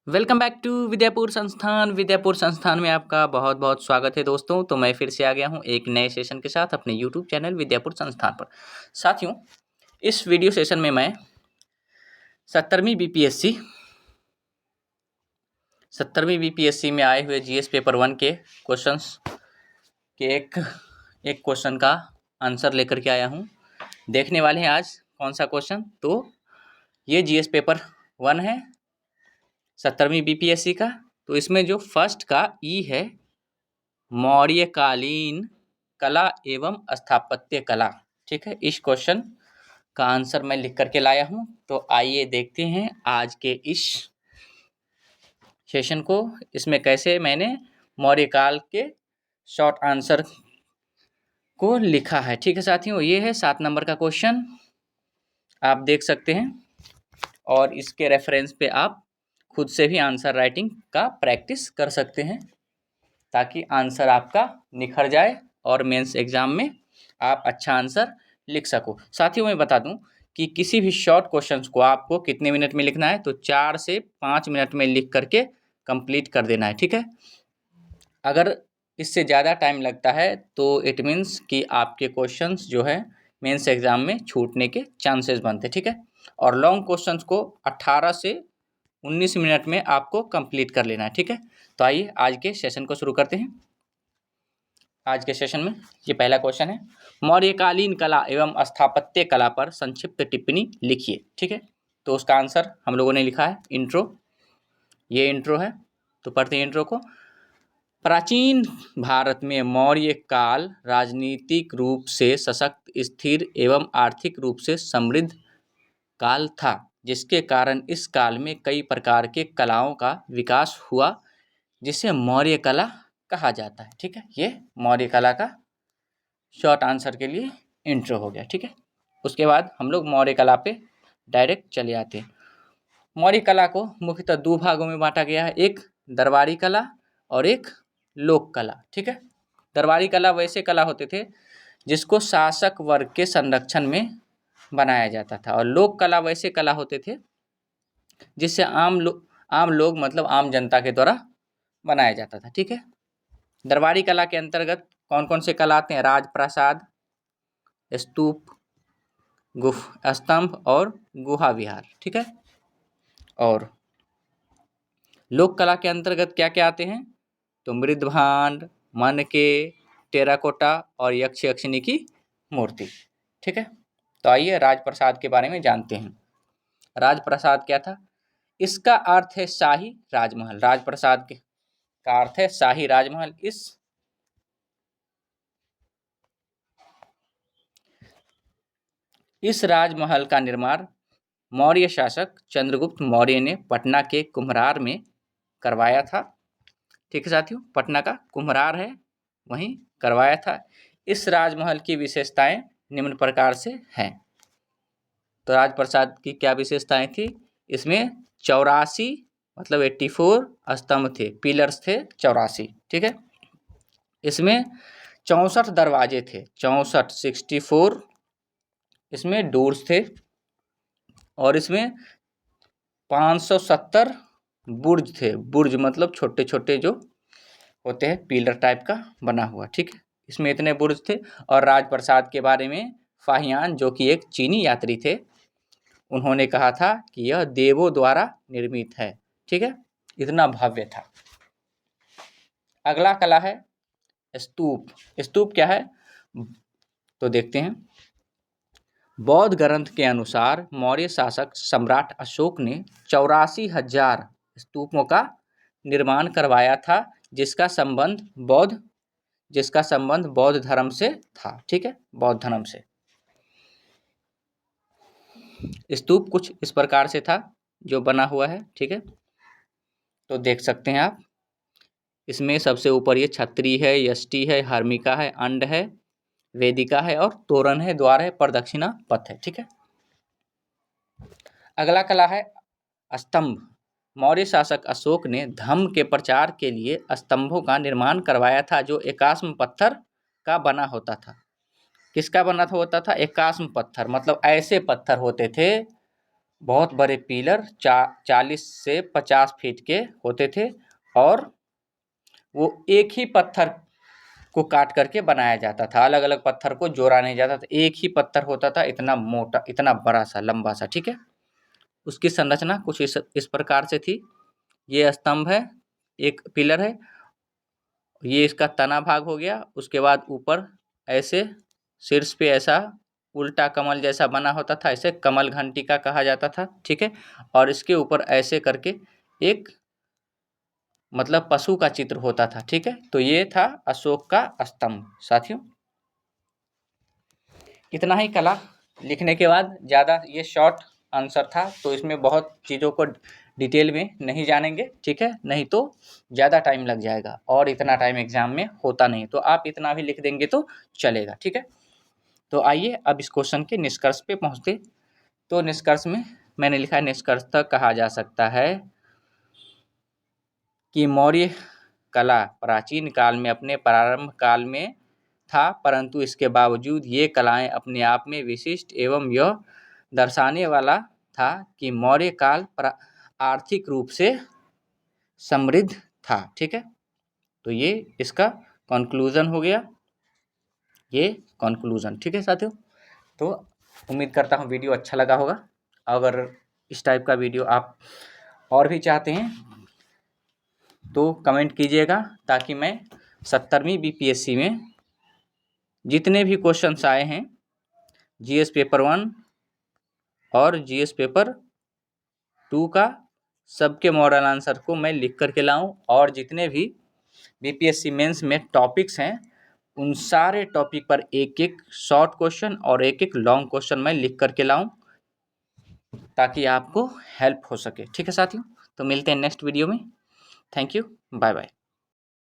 Welcome back to Vidyapur संस्थान। विद्यापुर संस्थान में आपका बहुत बहुत स्वागत है दोस्तों। तो मैं फिर से आ गया हूं एक नए सेशन के साथ अपने यूट्यूब चैनल विद्यापुर संस्थान पर। साथियों, इस वीडियो सेशन में मैं 70वीं बीपीएससी में आए हुए जीएस पेपर 1 के क्वेश्चंस के एक क्वेश्चन का आंसर लेकर के आया हूं। देखने वाले हैं आज कौन सा क्वेश्चन। तो ये जीएस पेपर 1 है 70वीं बीपीएससी का। तो इसमें जो फर्स्ट का ई है, मौर्यकालीन कला एवं स्थापत्य कला, ठीक है। इस क्वेश्चन का आंसर मैं लिख करके लाया हूं। तो आइए देखते हैं आज के इस सेशन को। इसमें कैसे मैंने मौर्यकाल के शॉर्ट आंसर को लिखा है, ठीक है साथियों। ये है 7 नंबर का क्वेश्चन, आप देख सकते हैं। और इसके रेफरेंस पे आप खुद से भी आंसर राइटिंग का प्रैक्टिस कर सकते हैं ताकि आंसर आपका निखर जाए और मेंस एग्जाम में आप अच्छा आंसर लिख सको। साथियों, मैं बता दूं कि किसी भी शॉर्ट क्वेश्चंस को आपको कितने मिनट में लिखना है, तो 4 से 5 मिनट में लिख करके कंप्लीट कर देना है, ठीक है। अगर इससे ज़्यादा टाइम लगता है तो इट मीन्स कि आपके क्वेश्चंस जो है मेंस एग्जाम में छूटने के चांसेस बनते हैं, ठीक है। और लॉन्ग क्वेश्चंस को 18 से 19 मिनट में आपको कंप्लीट कर लेना है, ठीक है। तो आइए आज के सेशन को शुरू करते हैं। आज के सेशन में ये पहला क्वेश्चन है, मौर्यकालीन कला एवं स्थापत्य कला पर संक्षिप्त टिप्पणी लिखिए, ठीक है। तो उसका आंसर हम लोगों ने लिखा है इंट्रो। ये इंट्रो है, तो पढ़ते हैं इंट्रो को। प्राचीन भारत में मौर्य काल राजनीतिक रूप से सशक्त, स्थिर एवं आर्थिक रूप से समृद्ध काल था, जिसके कारण इस काल में कई प्रकार के कलाओं का विकास हुआ, जिसे मौर्य कला कहा जाता है, ठीक है। ये मौर्य कला का शॉर्ट आंसर के लिए इंट्रो हो गया, ठीक है। उसके बाद हम लोग मौर्य कला पे डायरेक्ट चले आते हैं। मौर्य कला को मुख्यतः 2 भागों में बांटा गया है, एक दरबारी कला और एक लोक कला, ठीक है। दरबारी कला वैसे कला होते थे जिसको शासक वर्ग के संरक्षण में बनाया जाता था, और लोक कला वैसे कला होते थे जिससे आम लोग मतलब आम जनता के द्वारा बनाया जाता था, ठीक है। दरबारी कला के अंतर्गत कौन कौन से कला आते हैं? राजप्रासाद, स्तूप, स्तंभ और गुहा विहार, ठीक है। और लोक कला के अंतर्गत क्या क्या आते हैं? तो मृदभांड, मनके, टेराकोटा और यक्ष यक्षिणी की मूर्ति, ठीक है। तो आइए राजप्रसाद के बारे में जानते हैं। राजप्रसाद क्या था? इसका अर्थ है शाही राजमहल। राजप्रसाद के का अर्थ है शाही राजमहल। इस राजमहल का निर्माण मौर्य शासक चंद्रगुप्त मौर्य ने पटना के कुम्हरार में करवाया था, ठीक है साथियों। पटना का कुम्हरार है, वहीं करवाया था। इस राजमहल की विशेषताएं निम्न प्रकार से हैं। तो राजप्रसाद की क्या विशेषताएं थी? इसमें 84 मतलब 84 स्तंभ थे, पिलर्स थे 84, ठीक है। इसमें 64 दरवाजे थे, 64 इसमें डोर्स थे, और इसमें 570 बुर्ज थे। बुर्ज मतलब छोटे छोटे जो होते हैं पिलर टाइप का बना हुआ, ठीक है। इसमें इतने बुर्ज थे। और राजप्रसाद के बारे में फाहियान, जो कि एक चीनी यात्री थे, उन्होंने कहा था कि यह देवों द्वारा निर्मित है, ठीक है। इतना भव्य था। अगला कला है स्तूप। स्तूप क्या है तो देखते हैं। बौद्ध ग्रंथ के अनुसार मौर्य शासक सम्राट अशोक ने 84,000 स्तूपों का निर्माण करवाया था, जिसका संबंध बौद्ध धर्म से था, ठीक है, बौद्ध धर्म से। स्तूप कुछ इस प्रकार से था जो बना हुआ है, ठीक है। तो देख सकते हैं आप, इसमें सबसे ऊपर ये छतरी है, यष्टि है, हर्मिका है, अंड है, वेदिका है और तोरण है, द्वार है, प्रदक्षिणा पथ है, ठीक है। अगला कला है स्तंभ। मौर्य शासक अशोक ने धम्म के प्रचार के लिए स्तंभों का निर्माण करवाया था, जो एकाश्म पत्थर का बना होता था। किसका बना होता था? एकाश्म पत्थर, मतलब ऐसे पत्थर होते थे बहुत बड़े पिलर 40 से 50 फीट के होते थे और वो एक ही पत्थर को काट करके बनाया जाता था, अलग अलग पत्थर को जोड़ा नहीं जाता था, एक ही पत्थर होता था, इतना मोटा, इतना बड़ा सा, लंबा सा। ठीक है, उसकी संरचना कुछ इस प्रकार से थी। ये स्तंभ है, एक पिलर है, ये इसका तना भाग हो गया। उसके बाद ऊपर ऐसे शीर्ष पे ऐसा उल्टा कमल जैसा बना होता था, इसे कमल घंटिका कहा जाता था। ठीक है, और इसके ऊपर ऐसे करके एक मतलब पशु का चित्र होता था। ठीक है, तो ये था अशोक का स्तंभ। साथियों, इतना ही कला लिखने के बाद, ज़्यादा ये शॉर्ट आंसर था तो इसमें बहुत चीज़ों को डिटेल में नहीं जानेंगे। ठीक है, नहीं तो ज़्यादा टाइम लग जाएगा और इतना टाइम एग्जाम में होता नहीं, तो आप इतना भी लिख देंगे तो चलेगा। ठीक है, तो आइए अब इस क्वेश्चन के निष्कर्ष पे पहुँचते। तो निष्कर्ष में मैंने लिखा है, निष्कर्षतः कहा जा सकता है कि मौर्य कला प्राचीन काल में अपने प्रारंभ काल में था, परंतु इसके बावजूद ये कलाएं अपने आप में विशिष्ट एवं यह दर्शाने वाला था कि मौर्य काल आर्थिक रूप से समृद्ध था। ठीक है, तो ये इसका कंक्लूजन हो गया, ये कंक्लूजन। ठीक है साथियों, तो उम्मीद करता हूँ वीडियो अच्छा लगा होगा। अगर इस टाइप का वीडियो आप और भी चाहते हैं तो कमेंट कीजिएगा, ताकि मैं 70वीं बीपीएससी में जितने भी क्वेश्चंस आए हैं, जीएस पेपर 1 और जीएस पेपर 2 का, सबके मॉडल आंसर को मैं लिख करके लाऊं, और जितने भी बीपीएससी मेंस में टॉपिक्स हैं उन सारे टॉपिक पर एक एक शॉर्ट क्वेश्चन और एक एक लॉन्ग क्वेश्चन मैं लिख करके लाऊं, ताकि आपको हेल्प हो सके। ठीक है साथियों, तो मिलते हैं नेक्स्ट वीडियो में। Thank you, bye bye.